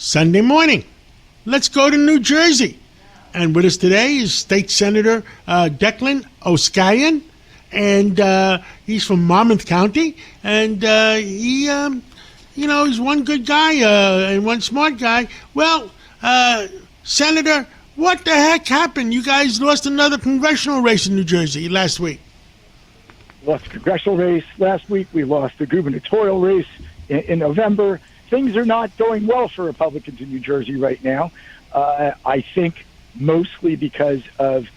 Sunday morning. Let's go to New Jersey. And with us today is State Senator Declan Oskayan, and he's from Monmouth County, and he's one good guy and one smart guy. Well, Senator, what the heck happened? You guys lost another congressional race in New Jersey last week. Lost the congressional race last week. We lost the gubernatorial race in November. Things are not going well for Republicans in New Jersey right now. I think mostly because of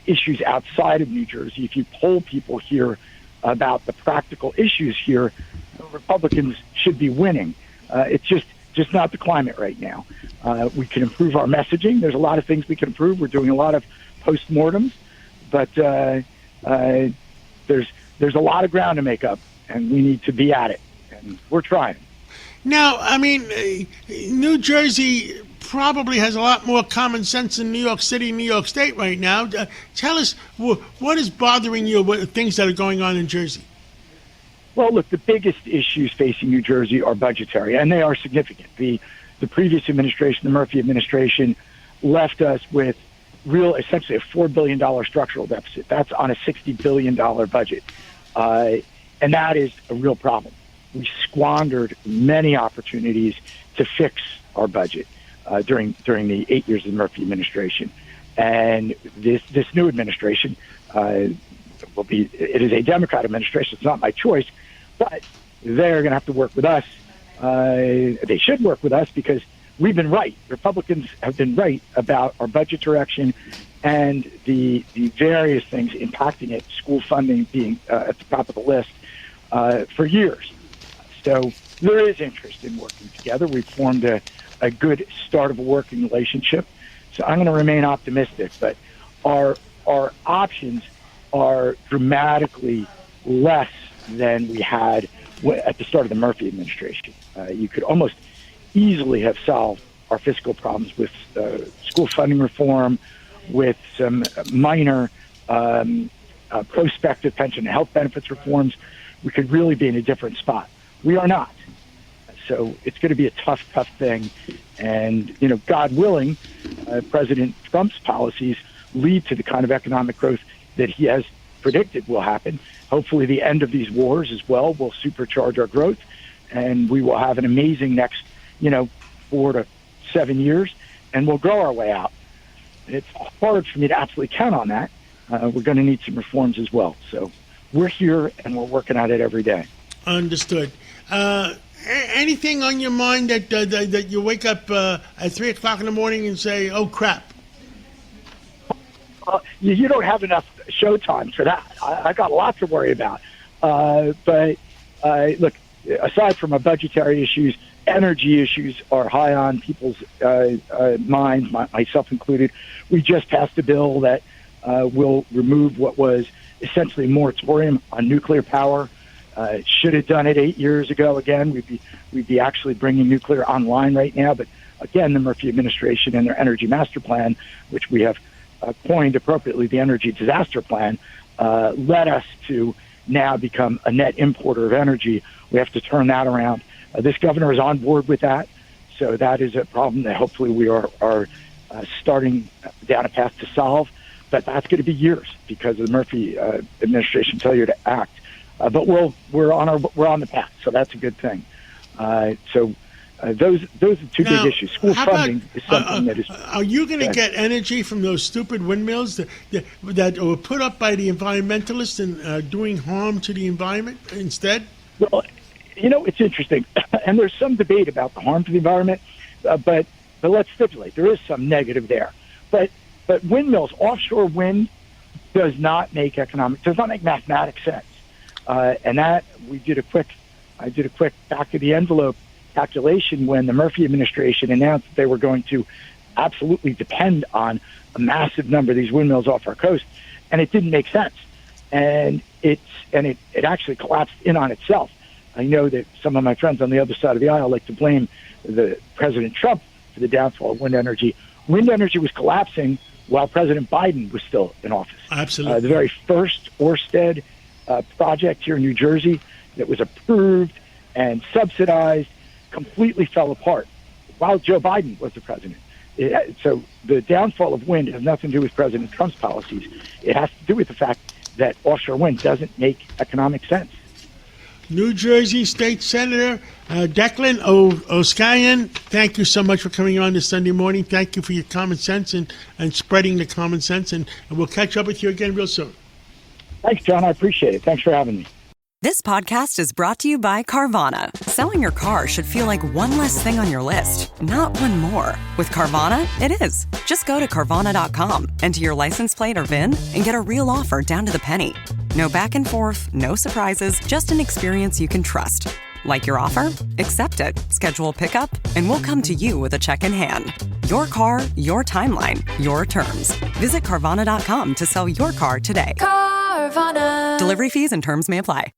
issues outside of New Jersey. If you poll people here about the practical issues here, Republicans should be winning. It's just not the climate right now. We can improve our messaging. There's a lot of things we can improve. We're doing a lot of postmortems, but there's a lot of ground to make up, and we need to be at it, and we're trying. Now, I mean, New Jersey probably has a lot more common sense than New York City, New York State right now. Tell us, what is bothering you, what things that are going on in Jersey? Well, look, the biggest issues facing New Jersey are budgetary, and they are significant. The previous administration, the Murphy administration, left us with essentially a $4 billion structural deficit. That's on a $60 billion budget. And that is a real problem. We squandered many opportunities to fix our budget during the 8 years of the Murphy administration. And this new administration it is a Democrat administration. It's not my choice, but they're going to have to work with us. They should work with us because we've been right. Republicans have been right about our budget direction and the various things impacting it, school funding being at the top of the list for years. So there is interest in working together. We've formed a good start of a working relationship. So I'm going to remain optimistic, but our options are dramatically less than we had at the start of the Murphy administration. You could almost easily have solved our fiscal problems with school funding reform, with some minor prospective pension and health benefits reforms. We could really be in a different spot. We are not. So it's going to be a tough thing. And, God willing, President Trump's policies lead to the kind of economic growth that he has predicted will happen. Hopefully the end of these wars as well will supercharge our growth, and we will have an amazing next, 4 to 7 years, and we'll grow our way out. It's hard for me to absolutely count on that. We're going to need some reforms as well. So we're here, and we're working at it every day. Understood. Anything on your mind that you wake up at 3 o'clock in the morning and say, oh, crap? You don't have enough showtime for that. I got a lot to worry about. But look, aside from our budgetary issues, energy issues are high on people's minds, myself included. We just passed a bill that will remove what was essentially a moratorium on nuclear power. Should have done it 8 years ago. Again, we'd be actually bringing nuclear online right now. But again, the Murphy administration and their energy master plan, which we have coined appropriately the energy disaster plan, led us to now become a net importer of energy. We have to turn that around. This governor is on board with that. So that is a problem that hopefully we are starting down a path to solve. But that's going to be years because of the Murphy administration failure to act. But we're on the path, so that's a good thing. So those are two big issues. School funding is something that is. Are you going to get energy from those stupid windmills that were put up by the environmentalists and doing harm to the environment instead? Well, it's interesting, and there's some debate about the harm to the environment, but let's stipulate there is some negative there. But windmills, offshore wind, does not make mathematic sense. And that I did a quick back of the envelope calculation when the Murphy administration announced that they were going to absolutely depend on a massive number of these windmills off our coast, and it didn't make sense. And it actually collapsed in on itself. I know that some of my friends on the other side of the aisle like to blame the President Trump for the downfall of wind energy. Wind energy was collapsing while President Biden was still in office. Absolutely. The very first Ørsted project here in New Jersey that was approved and subsidized completely fell apart while Joe Biden was the president. So the downfall of wind has nothing to do with President Trump's policies. It has to do with the fact that offshore wind doesn't make economic sense. New Jersey State Senator Declan O'Skyan, thank you so much for coming on this Sunday morning. Thank you for your common sense and spreading the common sense. And we'll catch up with you again real soon. Thanks, John. I appreciate it. Thanks for having me. This podcast is brought to you by Carvana. Selling your car should feel like one less thing on your list, not one more. With Carvana, it is. Just go to Carvana.com, enter your license plate or VIN, and get a real offer down to the penny. No back and forth, no surprises, just an experience you can trust. Like your offer? Accept it. Schedule pickup, and we'll come to you with a check in hand. Your car, your timeline, your terms. Visit Carvana.com to sell your car today. Carvana. Delivery fees and terms may apply.